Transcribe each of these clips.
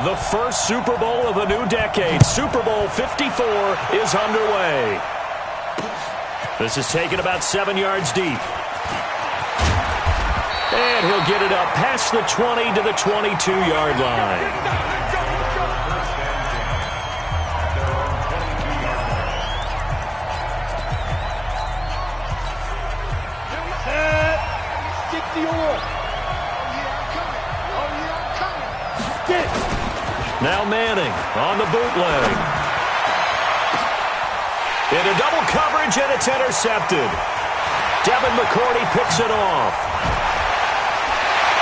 The first Super Bowl of a new decade, Super Bowl 54, is underway. This is taken about 7 yards deep. And he'll get it up past the 20 to the 22-yard line. Now Manning on the bootleg. Into double coverage, and it's intercepted. Devin McCourty picks it off.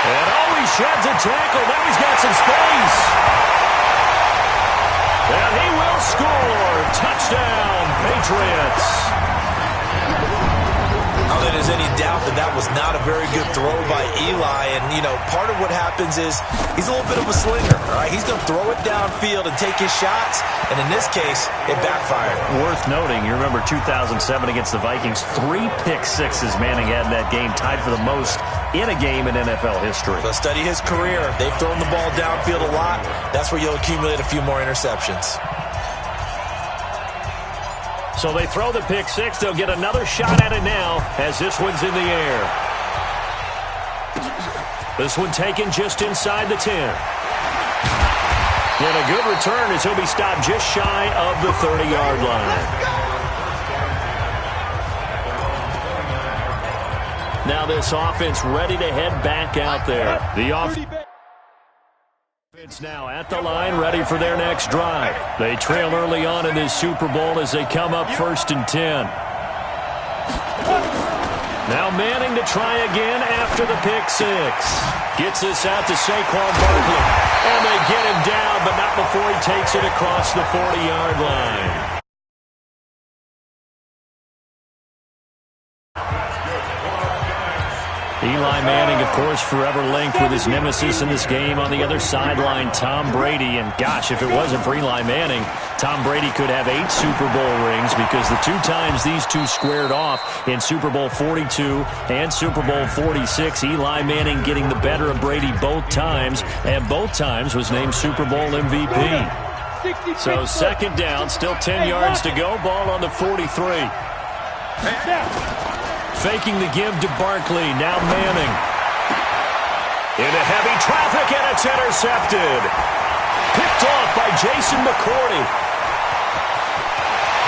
And he sheds a tackle. Now he's got some space. And he will score. Touchdown, Patriots. I don't think there's any doubt that that was not a very good throw by Eli. And, you know, part of what happens is he's a little bit of a slinger, all right? He's going to throw it downfield and take his shots. And in this case, it backfired. Worth noting, you remember 2007 against the Vikings, 3 pick sixes Manning had in that game, tied for the most in a game in NFL history. So study his career. They've thrown the ball downfield a lot. That's where you'll accumulate a few more interceptions. So they throw the pick six. They'll get another shot at it now as this one's in the air. This one taken just inside the 10. And a good return as he'll be stopped just shy of the 30-yard line. Now this offense ready to head back out there. The offense now at the line, ready for their next drive. They trail early on in this Super Bowl as they come up 1st and 10. Now Manning to try again after the pick six. Gets this out to Saquon Barkley. And they get him down, but not before he takes it across the 40-yard line. Eli Manning, of course, forever linked with his nemesis in this game on the other sideline, Tom Brady. And gosh, if it wasn't for Eli Manning, Tom Brady could have 8 Super Bowl rings, because the 2 times these two squared off in Super Bowl 42 and Super Bowl 46, Eli Manning getting the better of Brady both times, and both times was named Super Bowl MVP. So 2nd down, still 10 yards to go, ball on the 43. Faking the give to Barkley. Now Manning. Into heavy traffic, and it's intercepted. Picked off by Jason McCourty.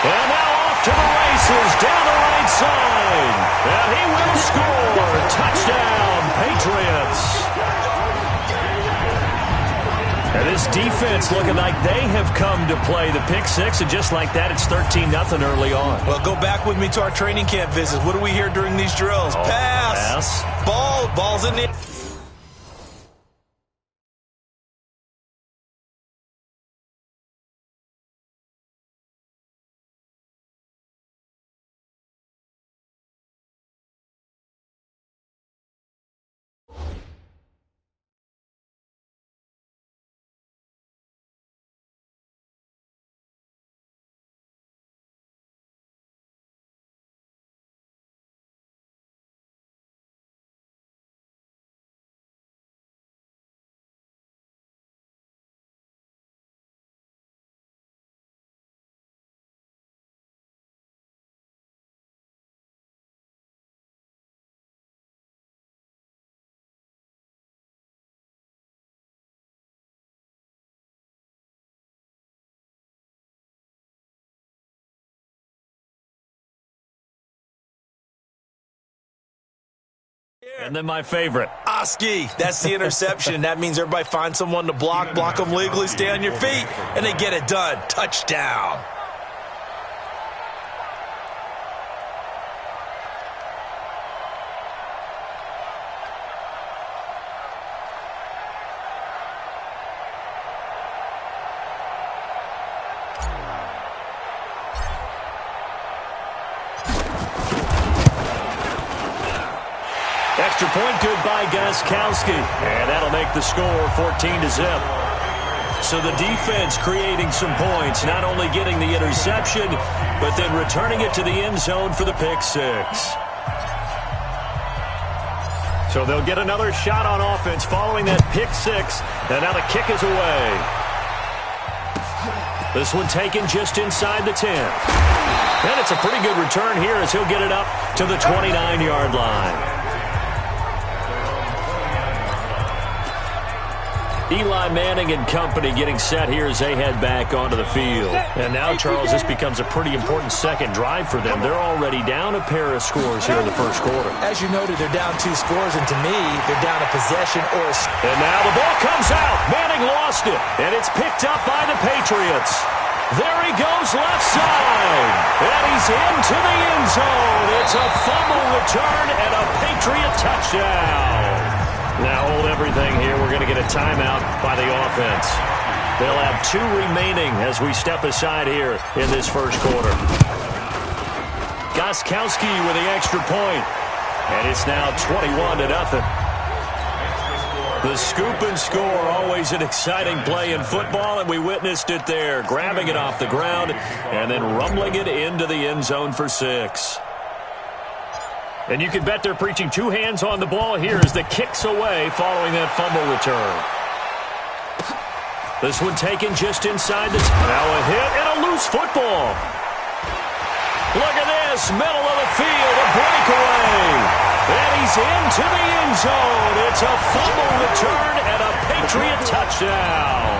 And now off to the races down the right side. And he will score. Touchdown, Patriots. And this defense looking like they have come to play. The pick six, and just like that, it's 13-0 early on. Well, go back with me to our training camp visits. What do we hear during these drills? Pass. Ball's in the... And then my favorite. Oski, that's the interception. That means everybody finds someone to block them legally, stay on your feet, and they get it done. Touchdown. Extra point good by Gostkowski. And that'll make the score 14-0. So the defense creating some points, not only getting the interception, but then returning it to the end zone for the pick six. So they'll get another shot on offense following that pick six. And now the kick is away. This one taken just inside the 10. And it's a pretty good return here as he'll get it up to the 29-yard line. Eli Manning and company getting set here as they head back onto the field. And now, Charles, this becomes a pretty important second drive for them. They're already down a pair of scores here in the first quarter. As you noted, they're down 2 scores, and to me, they're down a possession or a... And now the ball comes out. Manning lost it, and it's picked up by the Patriots. There he goes left side, and he's into the end zone. It's a fumble return and a Patriot touchdown. Now hold everything here. We're going to get a timeout by the offense. They'll have 2 remaining as we step aside here in this first quarter. Gostkowski with the extra point, and it's now 21-0. The scoop and score, always an exciting play in football, and we witnessed it there, grabbing it off the ground and then rumbling it into the end zone for 6. And you can bet they're preaching 2 hands on the ball here as the kick's away following that fumble return. This one taken just inside the... Now a hit and a loose football. Look at this, middle of the field, a breakaway. And he's into the end zone. It's a fumble return and a Patriot touchdown.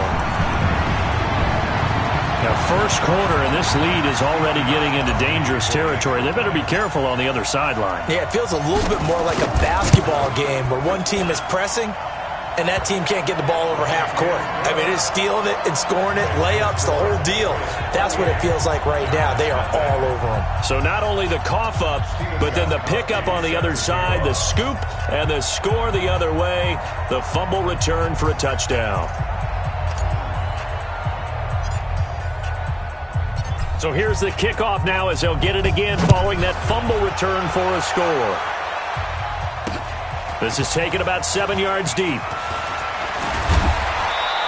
Now, first quarter, and this lead is already getting into dangerous territory. They better be careful on the other sideline. Yeah, it feels a little bit more like a basketball game where one team is pressing and that team can't get the ball over half court. I mean, it's stealing it and scoring it, layups, the whole deal. That's what it feels like right now. They are all over them. So not only the cough up, but then the pickup on the other side, the scoop, and the score the other way, the fumble return for a touchdown. So here's the kickoff now as they'll get it again following that fumble return for a score. This is taken about 7 yards deep.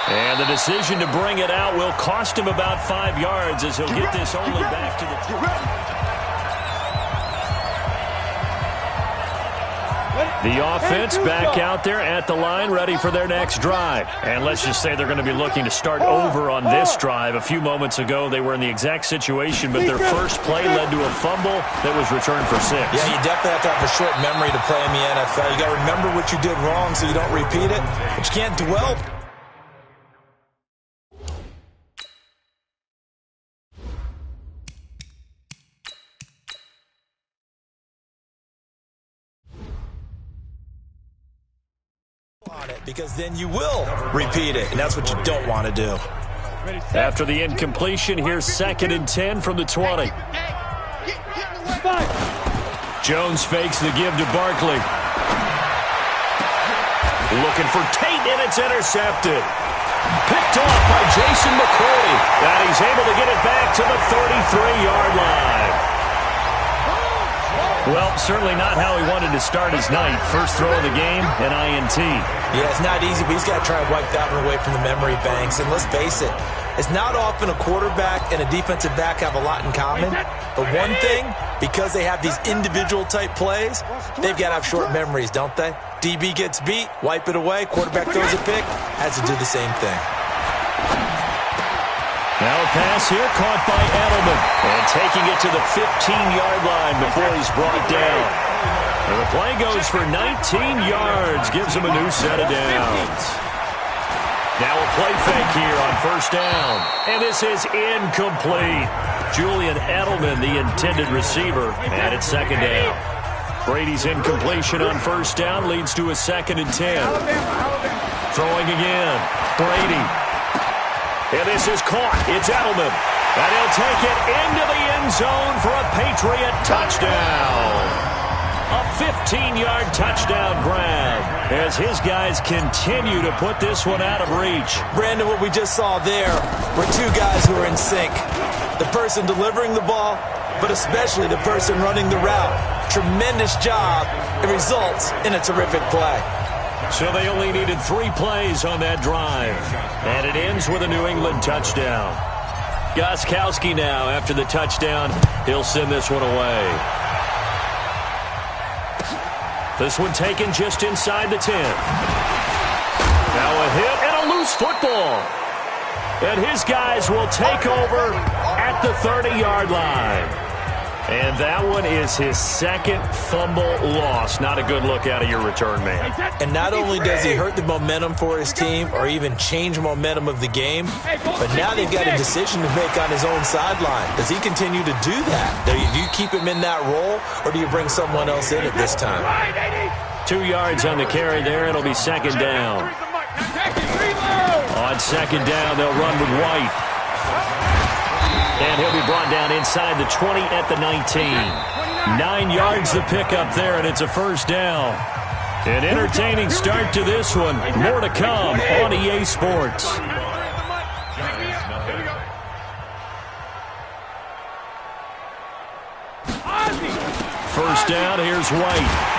And the decision to bring it out will cost him about 5 yards as he'll get this only back to the... The offense back out there at the line, ready for their next drive. And let's just say they're going to be looking to start over on this drive. A few moments ago, they were in the exact situation, but their first play led to a fumble that was returned for 6. Yeah, you definitely have to have a short memory to play in the NFL. You got to remember what you did wrong so you don't repeat it, but you can't dwell. Because then you will repeat it, and that's what you don't want to do. After the incompletion, here's 2nd and 10 from the 20. Jones fakes the give to Barkley. Looking for Tate, and it's intercepted. Picked off by Jason McCourty. And he's able to get it back to the 33-yard line. Well, certainly not how he wanted to start his night. First throw of the game, an INT. Yeah, it's not easy, but he's got to try and wipe that one away from the memory banks. And let's face it, it's not often a quarterback and a defensive back have a lot in common. But one thing, because they have these individual type plays, they've got to have short memories, don't they? DB gets beat, wipe it away, quarterback throws a pick, has to do the same thing. Now a pass here caught by Edelman. And taking it to the 15-yard line before he's brought down. And the play goes for 19 yards. Gives him a new set of downs. Now a play fake here on first down. And this is incomplete. Julian Edelman, the intended receiver. And it's 2nd down. Brady's incompletion on first down leads to a 2nd and 10. Throwing again. Brady. And this is caught. It's Edelman. And he'll take it into the end zone for a Patriot touchdown. A 15-yard touchdown grab as his guys continue to put this one out of reach. Brandon, what we just saw there were 2 guys who are in sync. The person delivering the ball, but especially the person running the route. Tremendous job. It results in a terrific play. So they only needed 3 plays on that drive. And it ends with a New England touchdown. Gostkowski now, after the touchdown, he'll send this one away. This one taken just inside the 10. Now a hit and a loose football. And his guys will take over at the 30-yard line. And that one is his second fumble loss. Not a good look out of your return man. And not only does he hurt the momentum for his team or even change momentum of the game, but now they've got a decision to make on his own sideline. Does he continue to do that? Do you keep him in that role, or do you bring someone else in at this time? 2 yards on the carry there. It'll be second down. On second down, they'll run with White. And he'll be brought down inside the 20 at the 19. 9 yards to pick up there, and it's a first down. An entertaining start to this one. More to come on EA Sports. First down, here's White.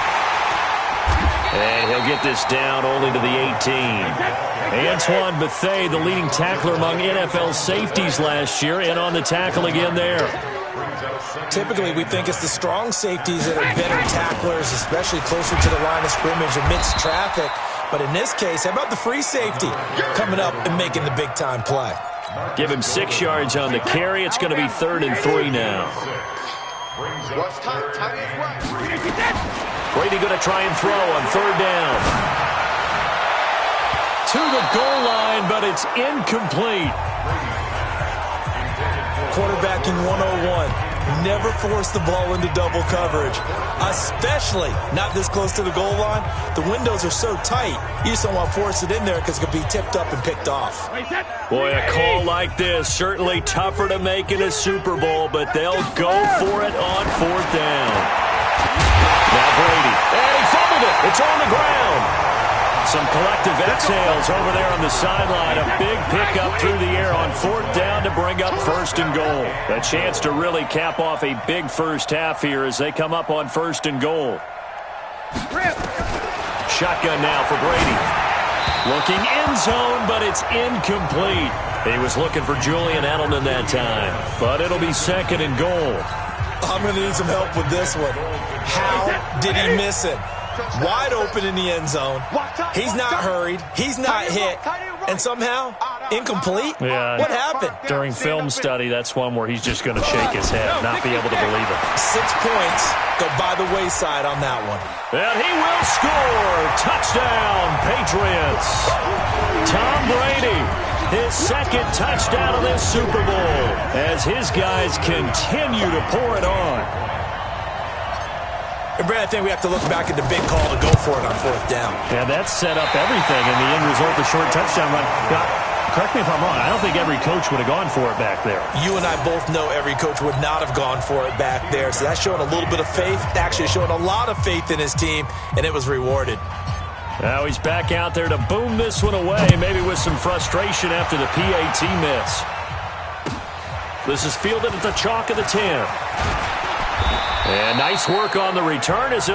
And he'll get this down only to the 18. Antoine Bethea, the leading tackler among NFL safeties last year, and on the tackle again there. Typically, we think it's the strong safeties that are better tacklers, especially closer to the line of scrimmage amidst traffic. But in this case, how about the free safety coming up and making the big-time play? Give him 6 yards on the carry. It's going to be 3rd and 3 now. Brady going to try and throw on 3rd down. To the goal line, but it's incomplete. Quarterbacking 101. Never force the ball into double coverage, especially not this close to the goal line. The windows are so tight, you just don't want to force it in there because it could be tipped up and picked off. Boy, a call like this, certainly tougher to make in a Super Bowl, but they'll go for it on 4th down. Now Brady, and he fumbled it. It's on the ground. Some collective exhales over there on the sideline. A big pickup through the air on 4th down to bring up 1st and goal. A chance to really cap off a big first half here as they come up on 1st and goal. Shotgun now for Brady. Looking end zone, but it's incomplete. He was looking for Julian Edelman that time, but it'll be 2nd and goal. I'm going to need some help with this one. How did he miss it? Wide open in the end zone. He's not hurried. He's not hit. And somehow, incomplete? Yeah. What happened? During film study, that's one where he's just going to shake his head, not be able to believe it. 6 points go by the wayside on that one. And he will score. Touchdown, Patriots. Tom Brady, his 2nd touchdown of this Super Bowl as his guys continue to pour it on. And Brad, I think we have to look back at the big call to go for it on 4th down. Yeah, that set up everything, and the end result, the short touchdown run. Now, correct me if I'm wrong, I don't think every coach would have gone for it back there. You and I both know every coach would not have gone for it back there, so that's showing a little bit of faith, actually showing a lot of faith in his team, and it was rewarded. Now he's back out there to boom this one away, maybe with some frustration after the PAT miss. This is fielded at the chalk of the 10. And nice work on the return as